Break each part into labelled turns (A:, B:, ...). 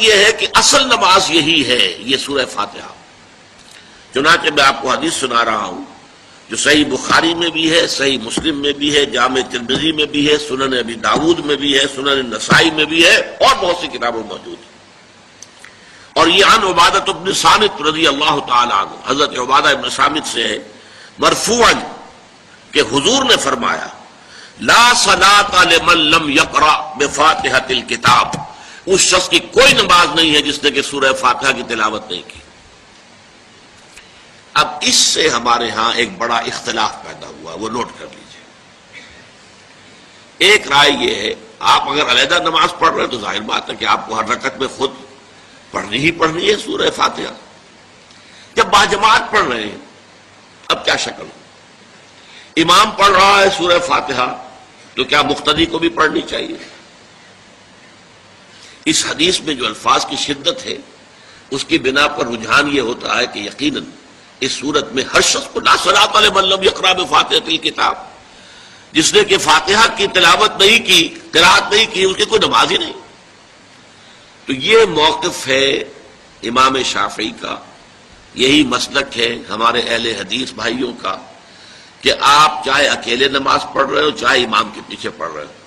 A: یہ ہے کہ اصل نماز یہی ہے، یہ سورہ فاتحہ۔ چنانچہ میں آپ کو حدیث سنا رہا ہوں جو صحیح بخاری میں بھی ہے، صحیح مسلم میں بھی ہے، جامع ترمذی میں بھی ہے، سنن ابی داود میں بھی ہے، سنن نسائی میں بھی ہے، اور بہت سی کتابوں میں موجود ہے۔ اور یہ عن عبادہ بن صامت رضی اللہ تعالی عنہ، حضرت عبادہ بن صامت سے ہے مرفوعا کہ حضور نے فرمایا لا صلاۃ لمن لم یقرأ بفاتحۃ الکتاب، اس شخص کی کوئی نماز نہیں ہے جس نے کہ سورہ فاتحہ کی تلاوت نہیں کی۔ اب اس سے ہمارے ہاں ایک بڑا اختلاف پیدا ہوا، وہ نوٹ کر لیجئے۔ ایک رائے یہ ہے آپ اگر علیحدہ نماز پڑھ رہے ہیں تو ظاہر بات ہے کہ آپ کو ہر رکعت میں خود پڑھنی ہی پڑھنی ہے سورہ فاتحہ۔ جب باجماعت پڑھ رہے ہیں اب کیا شکل ہو؟ امام پڑھ رہا ہے سورہ فاتحہ تو کیا مقتدی کو بھی پڑھنی چاہیے؟ اس حدیث میں جو الفاظ کی شدت ہے اس کی بنا پر رجحان یہ ہوتا ہے کہ یقیناً اس صورت میں ہر شخص کو لا صلاۃ لمن لم یقرأ بفاتحۃ الکتاب، جس نے کہ فاتحہ کی تلاوت نہیں کی، قرأت نہیں کی، اس کی کوئی نماز ہی نہیں۔ تو یہ موقف ہے امام شافعی کا، یہی مسلک ہے ہمارے اہل حدیث بھائیوں کا کہ آپ چاہے اکیلے نماز پڑھ رہے ہو، چاہے امام کے پیچھے پڑھ رہے ہو،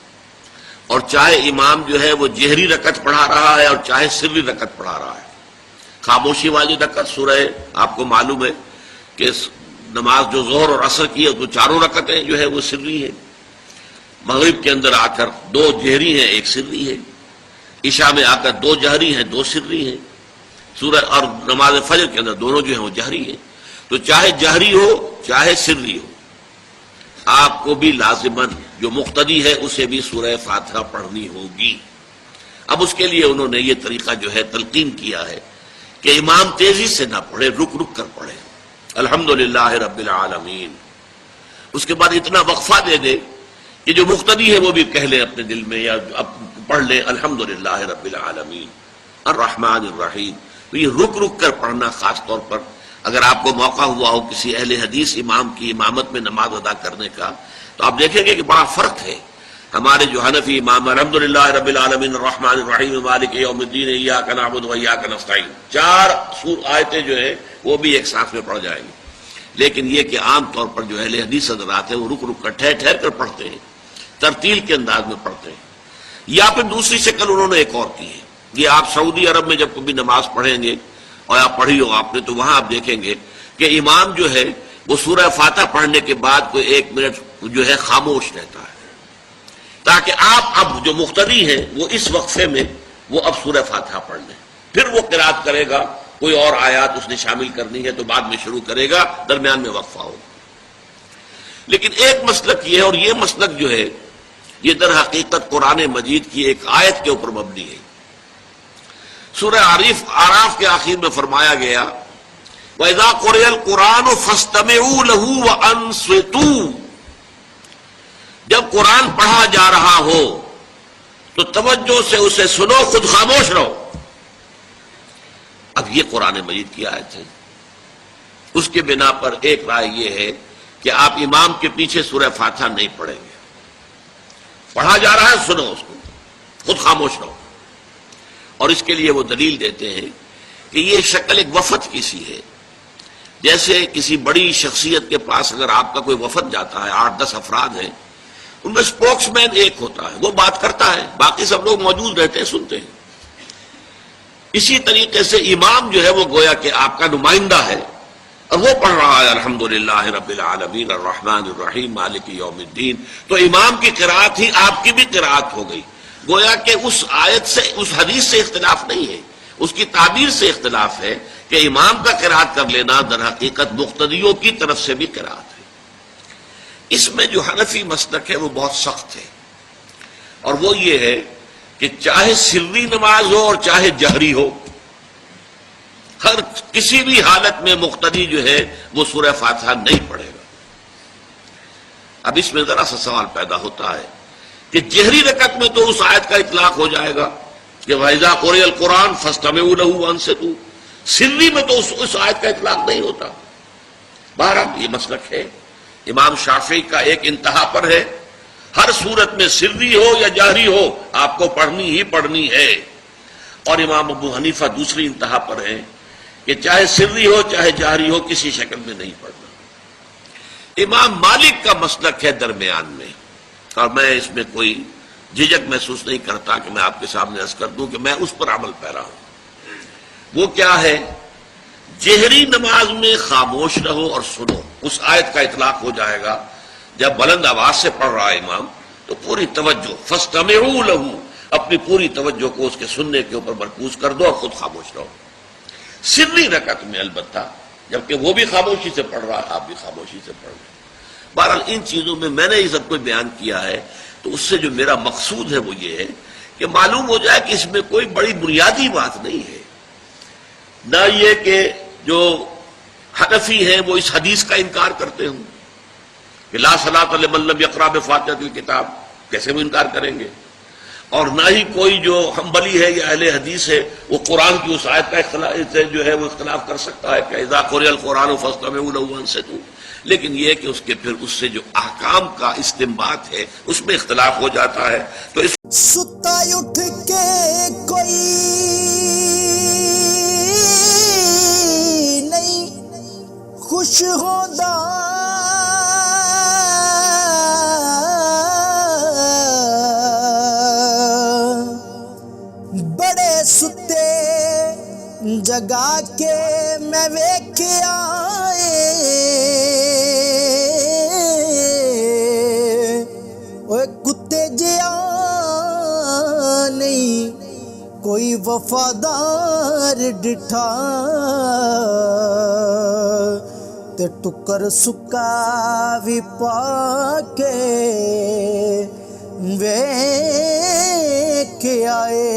A: اور چاہے امام جو ہے وہ جہری رکعت پڑھا رہا ہے اور چاہے سری رکعت پڑھا رہا ہے۔ خاموشی والی رکعت سورہ آپ کو معلوم ہے کہ نماز جو ظہر اور عصر کی ہے تو چاروں رکعتیں جو ہے وہ سری ہے، مغرب کے اندر آ کر دو جہری ہیں ایک سری ہے، عشاء میں آ کر دو جہری ہیں دو سری ہیں، سورہ اور نماز فجر کے اندر دونوں جو ہیں وہ جہری ہیں۔ تو چاہے جہری ہو چاہے سری ہو آپ کو بھی لازماً جو مقتدی ہے اسے بھی سورہ فاتحہ پڑھنی ہوگی۔ اب اس کے لیے انہوں نے یہ طریقہ جو ہے تلقین کیا ہے کہ امام تیزی سے نہ پڑھے، رک رک کر پڑھے الحمدللہ رب العالمین، اس کے بعد اتنا وقفہ دے دے کہ جو مقتدی ہے وہ بھی کہہ لے اپنے دل میں یا پڑھ لے الحمدللہ رب العالمین الرحمن الرحیم۔ تو یہ رک رک کر پڑھنا، خاص طور پر اگر آپ کو موقع ہوا ہو کسی اہل حدیث امام کی امامت میں نماز ادا کرنے کا تو آپ دیکھیں گے کہ بڑا فرق ہے۔ ہمارے جو حنفی امام الحمدللہ رب العالمین الرحمن الرحیم مالک یوم الدین ایاک نعبد و ایاک نستعین، چار آیتیں جو ہیں وہ بھی ایک ساتھ میں پڑھ جائیں گی، لیکن یہ کہ عام طور پر جو اہل حدیث حضرات ہیں وہ رک رک کر ٹھہر ٹھہر کر پڑھتے ہیں، ترتیل کے انداز میں پڑھتے ہیں۔ یا پھر دوسری شکل انہوں نے ایک اور کی ہے، یہ آپ سعودی عرب میں جب کبھی نماز پڑھیں گے اور آپ پڑھی ہو آپ نے تو وہاں آپ دیکھیں گے کہ امام جو ہے وہ سورہ فاتحہ پڑھنے کے بعد کوئی 1 منٹ جو ہے خاموش رہتا ہے تاکہ آپ اب جو مقتدی ہیں وہ اس وقفے میں وہ اب سورہ فاتحہ پڑھ لیں، پھر وہ قرات کرے گا، کوئی اور آیات اس نے شامل کرنی ہے تو بعد میں شروع کرے گا، درمیان میں وقفہ ہوگا۔ لیکن ایک مسلک یہ ہے، اور یہ مسلک جو ہے یہ در حقیقت قرآن مجید کی ایک آیت کے اوپر مبنی ہے۔ سورہ اعراف کے آخر میں فرمایا گیا وَإِذَا قُرِئَ الْقُرْآنُ فَاسْتَمِعُوا لَهُ وَأَنصِتُوا، جب قرآن پڑھا جا رہا ہو تو توجہ سے اسے سنو، خود خاموش رہو۔ اب یہ قرآن مجید کی آیت ہے، اس کے بنا پر ایک رائے یہ ہے کہ آپ امام کے پیچھے سورہ فاتحہ نہیں پڑھیں گے، پڑھا جا رہا ہے سنو اس کو، خود خاموش رہو۔ اور اس کے لیے وہ دلیل دیتے ہیں کہ یہ شکل ایک وفد کی سی ہے، جیسے کسی بڑی شخصیت کے پاس اگر آپ کا کوئی وفد جاتا ہے، 8-10 افراد ہیں، ان میں سپوکس مین ایک ہوتا ہے، وہ بات کرتا ہے، باقی سب لوگ موجود رہتے ہیں، سنتے ہیں۔ اسی طریقے سے امام جو ہے وہ گویا کہ آپ کا نمائندہ ہے اور وہ پڑھ رہا ہے الحمدللہ رب العالمین الرحمن الرحیم مالک یوم الدین، تو امام کی قرات ہی آپ کی بھی قرات ہو گئی۔ گویا کہ اس آیت سے، اس حدیث سے اختلاف نہیں ہے، اس کی تعبیر سے اختلاف ہے کہ امام کا قرات کر لینا در حقیقت مقتدیوں کی طرف سے بھی قرات ہے۔ اس میں جو حنفی مسلک ہے وہ بہت سخت ہے، اور وہ یہ ہے کہ چاہے سری نماز ہو اور چاہے جہری ہو، ہر کسی بھی حالت میں مقتدی جو ہے وہ سورہ فاتحہ نہیں پڑھے گا۔ اب اس میں ذرا سا سوال پیدا ہوتا ہے کہ جہری رکعت میں تو اس آیت کا اطلاق ہو جائے گا کہ وَإِذَا قُرِئَ الْقُرْآنُ فَاسْتَمِعُوا لَهُ وَأَنصِتُوا، سری میں تو اس آیت کا اطلاق نہیں ہوتا۔ بہرحال یہ مسلک ہے امام شافعی کا، ایک انتہا پر ہے، ہر صورت میں سری ہو یا جہری ہو آپ کو پڑھنی ہی پڑھنی ہے۔ اور امام ابو حنیفہ دوسری انتہا پر ہیں کہ چاہے سری ہو چاہے جہری ہو کسی شکل میں نہیں پڑھنا۔ امام مالک کا مسلک ہے درمیان میں، اور میں اس میں کوئی جھجک محسوس نہیں کرتا کہ میں آپ کے سامنے عرض کر دوں کہ میں اس پر عمل پیرا ہوں۔ وہ کیا ہے؟ جہری نماز میں خاموش رہو اور سنو، اس آیت کا اطلاق ہو جائے گا جب بلند آواز سے پڑھ رہا ہے امام تو پوری توجہ، فاستمعوا لہ، اپنی پوری توجہ کو اس کے سننے کے اوپر مرکوز کر دو اور خود خاموش رہو۔ سری رکعت میں البتہ جبکہ وہ بھی خاموشی سے پڑھ رہا ہے، آپ بھی خاموشی سے پڑھ رہے ہیں۔ بہرحال ان چیزوں میں نے یہ سب کو بیان کیا ہے تو اس سے جو میرا مقصود ہے وہ یہ ہے کہ معلوم ہو جائے کہ اس میں کوئی بڑی بنیادی بات نہیں ہے، نہ یہ کہ جو حنفی ہیں وہ اس حدیث کا انکار کرتے ہوں کہ لا صلاۃ لمن لم یقرأ بفاتحۃ الکتاب، کیسے وہ انکار کریں گے؟ اور نہ ہی کوئی جو حنبلی ہے یا اہل حدیث ہے وہ قرآن کی اس آیت کا اختلاف جو ہے وہ اختلاف کر سکتا ہے کہ اذا قرئ القرآن فاستمعوا له وانصتوا، لیکن یہ کہ اس کے پھر اس سے جو احکام کا استنباط ہے اس میں اختلاف ہو جاتا ہے۔ تو اس
B: ستا اٹھ کے کوئی نہیں خوش ہوندا، بڑے ستے جگا کے میں ویکھیا اوے کتے جیا نہیں کوئی وفادار ڈٹھا، تے ٹکر سکا بھی پا کے ویکھ آئے۔